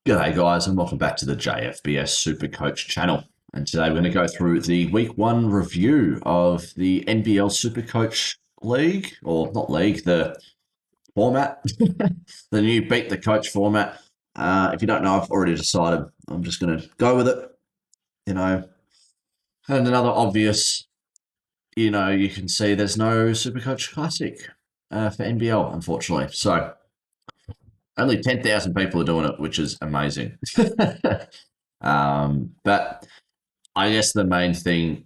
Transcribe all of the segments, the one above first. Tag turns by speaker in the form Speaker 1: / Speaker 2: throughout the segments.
Speaker 1: G'day guys and welcome back to the JFBS Supercoach channel. And today we're going to go through the week one review of the NBL Supercoach League, or not league, the format, the new Beat the Coach format. If you don't know, I've already decided I'm just going to go with it, and another obvious, you can see there's no Supercoach Classic for NBL, unfortunately. So only 10,000 people are doing it, which is amazing. But I guess the main thing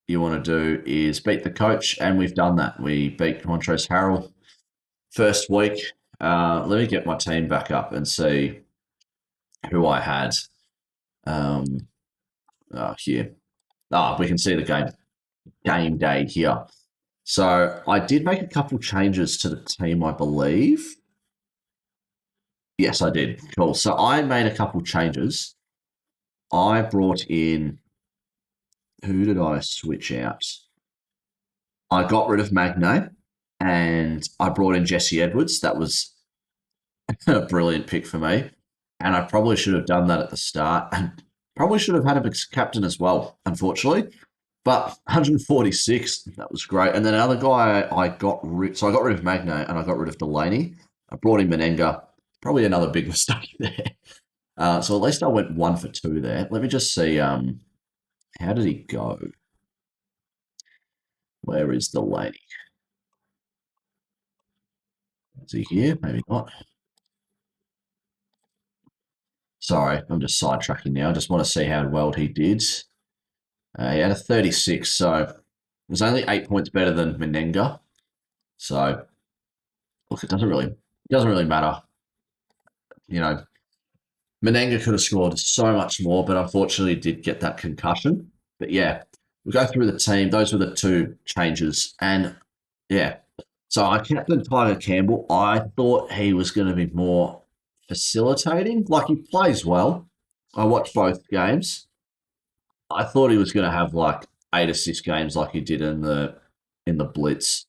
Speaker 1: you want to do is beat the coach, and we've done that. We beat Montrose Harrell first week. Let me get my team back up and see who I had. Here. We can see the game day here. So I did make a couple changes to the team, I believe. Yes, I did. Cool. So I made a couple changes. I brought in, who did I switch out? I got rid of Magne and I brought in Jesse Edwards. That was a brilliant pick for me. And I probably should have done that at the start and probably should have had him as captain as well, unfortunately. But 146, that was great. And then another guy I got rid of Magne and I got rid of Delaney. I brought in Menenga. Probably another big mistake there. So at least I went 1 for 2 there. Let me just see, how did he go? Where is Delaney? Is he here? Maybe not. Sorry, I'm just sidetracking now. I just want to see how well he did. He had a 36, so it was only 8 points better than Menenga. So, look, it doesn't really matter. Menenga could have scored so much more, but unfortunately did get that concussion. But yeah, we'll go through the team. Those were the two changes. And yeah, so I captained Tyler Campbell. I thought he was going to be more facilitating. Like, he plays well. I watched both games. I thought he was going to have like 8 assist games like he did in the Blitz,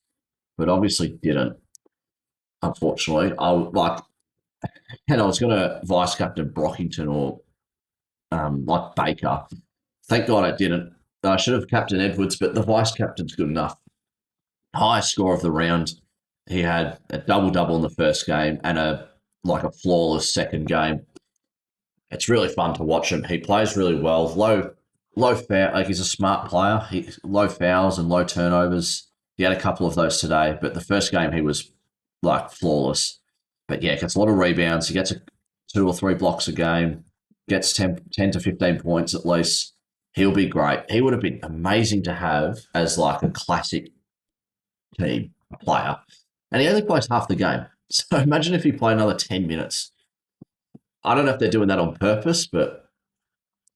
Speaker 1: but obviously didn't. Unfortunately, I was going to vice captain Brockington or like Baker. Thank God I didn't. I should have captain Edwards, but the vice captain's good enough. Highest score of the round. He had a double in the first game and a flawless second game. It's really fun to watch him. He plays really well. Low foul. Like, he's a smart player. Low fouls and low turnovers. He had a couple of those today, but the first game he was like flawless. But yeah, gets a lot of rebounds. He gets 2 or 3 blocks a game. Gets 10 to 15 points at least. He'll be great. He would have been amazing to have as like a classic team player. And he only plays half the game. So imagine if he played another 10 minutes. I don't know if they're doing that on purpose, but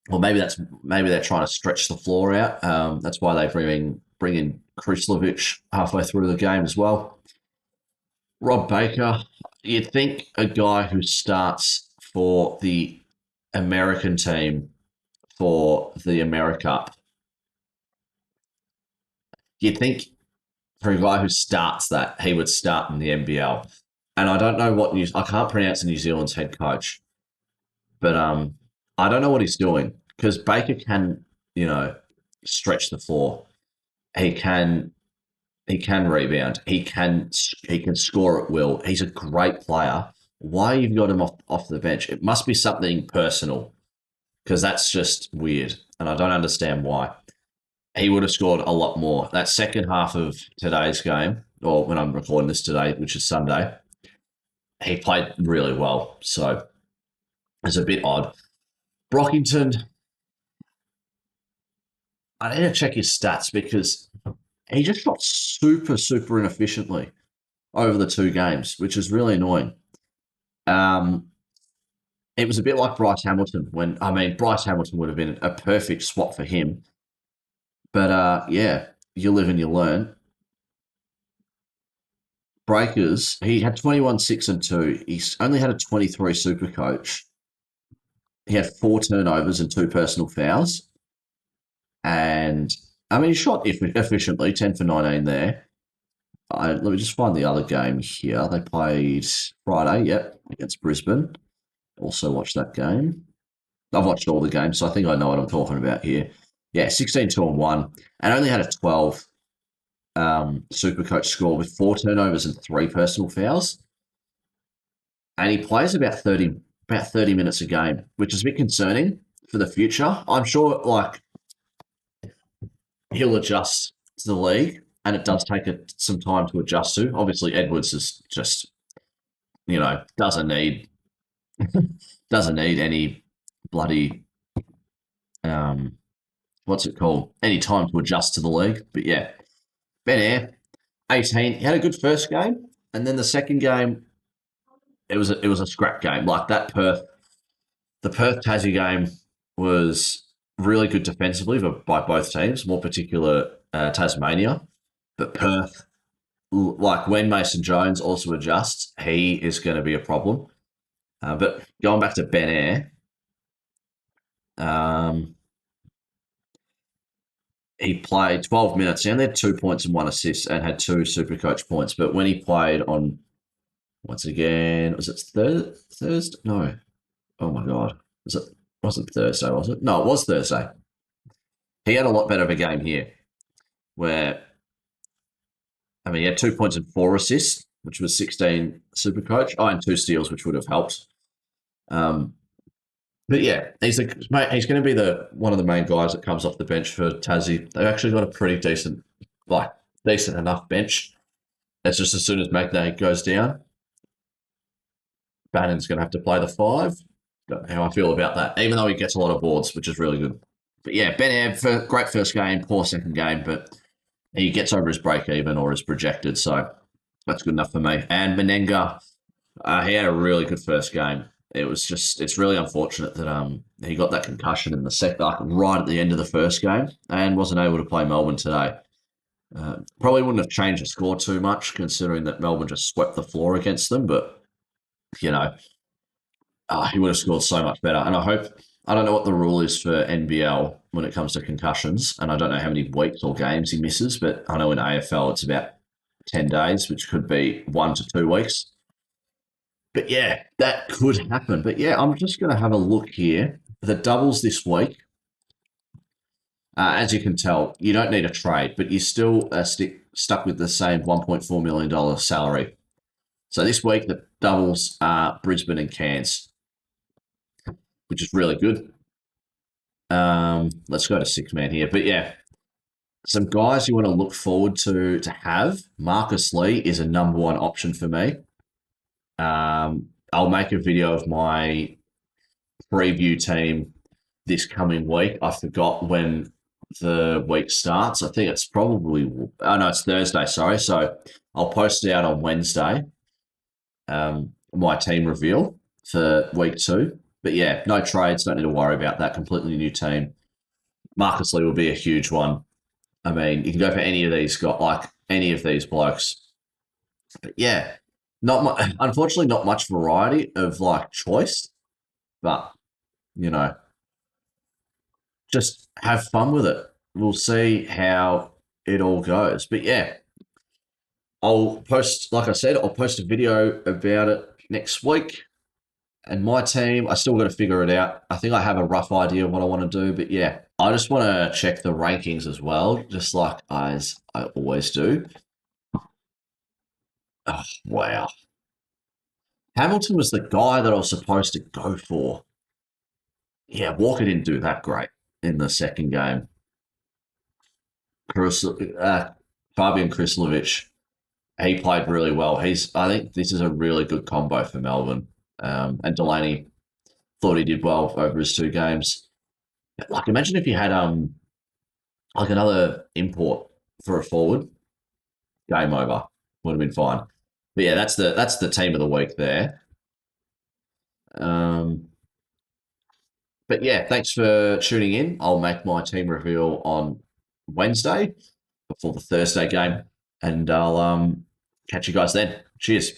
Speaker 1: maybe they're trying to stretch the floor out. That's why they bring in Krislovic halfway through the game as well. Rob Baker, you'd think a guy who starts for the American team for the AmeriCup, you'd think for a guy who starts that, he would start in the NBL. And I don't know I can't pronounce New Zealand's head coach, but I don't know what he's doing, because Baker can, stretch the floor. He can rebound. He can score at will. He's a great player. Why you've got him off the bench? It must be something personal, because that's just weird, and I don't understand why. He would have scored a lot more. That second half of today's game, or when I'm recording this today, which is Sunday, he played really well. So it's a bit odd. Brockington, I need to check his stats, because he just shot super, super inefficiently over the 2 games, which is really annoying. It was a bit like Bryce Hamilton Bryce Hamilton would have been a perfect swap for him. But yeah, you live and you learn. Breakers, he had 21, 6 and 2. He's only had a 23 Supercoach. He had 4 turnovers and 2 personal fouls. And he shot efficiently, 10 for 19 there. Let me just find the other game here. They played Friday, against Brisbane. Also watched that game. I've watched all the games, so I think I know what I'm talking about here. Yeah, 16, 2 and 1, and only had a 12 Supercoach score with 4 turnovers and 3 personal fouls. And he plays about 30 minutes a game, which is a bit concerning for the future. I'm sure like he'll adjust to the league, and it does take some time to adjust to. Obviously, Edwards is just doesn't need any bloody um what's it called, any time to adjust to the league. But yeah, Ben Air, 18. He had a good first game, and then the second game it was a scrap game. Like that the Perth Tassie game was really good defensively by both teams, more particular Tasmania. But Perth, like when Mason Jones also adjusts, he is going to be a problem. But going back to Ben Air, he played 12 minutes. He only had 2 points and 1 assist and had 2 Supercoach points. But when he played on, once again, was it Thursday? No. Oh my God. Wasn't Thursday, was it? No, it was Thursday. He had a lot better of a game here where, I mean, he had 2 points and 4 assists, which was 16 Supercoach. Oh, and 2 steals, which would have helped. But yeah, he's going to be one of the main guys that comes off the bench for Tassie. They've actually got a pretty decent enough bench. It's just as soon as Magnay goes down, Bannon's going to have to play the 5. Don't know how I feel about that, even though he gets a lot of boards, which is really good. But yeah, Ben Abb, great first game, poor second game, but he gets over his break even or is projected, so that's good enough for me. And Menenga, he had a really good first game. It's really unfortunate that he got that concussion in the second, right at the end of the first game, and wasn't able to play Melbourne today. Probably wouldn't have changed the score too much, considering that Melbourne just swept the floor against them. But he would have scored so much better. And I don't know what the rule is for NBL when it comes to concussions, and I don't know how many weeks or games he misses. But I know in AFL it's about 10 days, which could be 1 to 2 weeks. But yeah, that could happen. But yeah, I'm just going to have a look here. The doubles this week, as you can tell, you don't need a trade, but you still stuck with the same $1.4 million salary. So this week, the doubles are Brisbane and Cairns, which is really good. Let's go to 6-man here. But yeah, some guys you want to look forward to have. Marcus Lee is a number 1 option for me. I'll make a video of my preview team this coming week. I forgot when the week starts. I think it's it's Thursday, sorry. So I'll post it out on Wednesday, my team reveal for week 2. But yeah, no trades, don't need to worry about that. Completely new team. Marcus Lee will be a huge one. I mean, you can go for any of these any of these blokes. But yeah, unfortunately, not much variety of choice, but just have fun with it. We'll see how it all goes. But yeah, I'll post a video about it next week. And my team, I still got to figure it out. I think I have a rough idea of what I want to do. But yeah, I just want to check the rankings as well, just like as I always do. Oh, wow. Hamilton was the guy that I was supposed to go for. Yeah, Walker didn't do that great in the second game. Fabian Krislovic, he played really well. I think this is a really good combo for Melbourne. And Delaney thought he did well over his 2 games. Imagine if you had another import for a forward. Game over. Would have been fine. But yeah, that's the team of the week there. But yeah, thanks for tuning in. I'll make my team reveal on Wednesday before the Thursday game, and I'll catch you guys then. Cheers.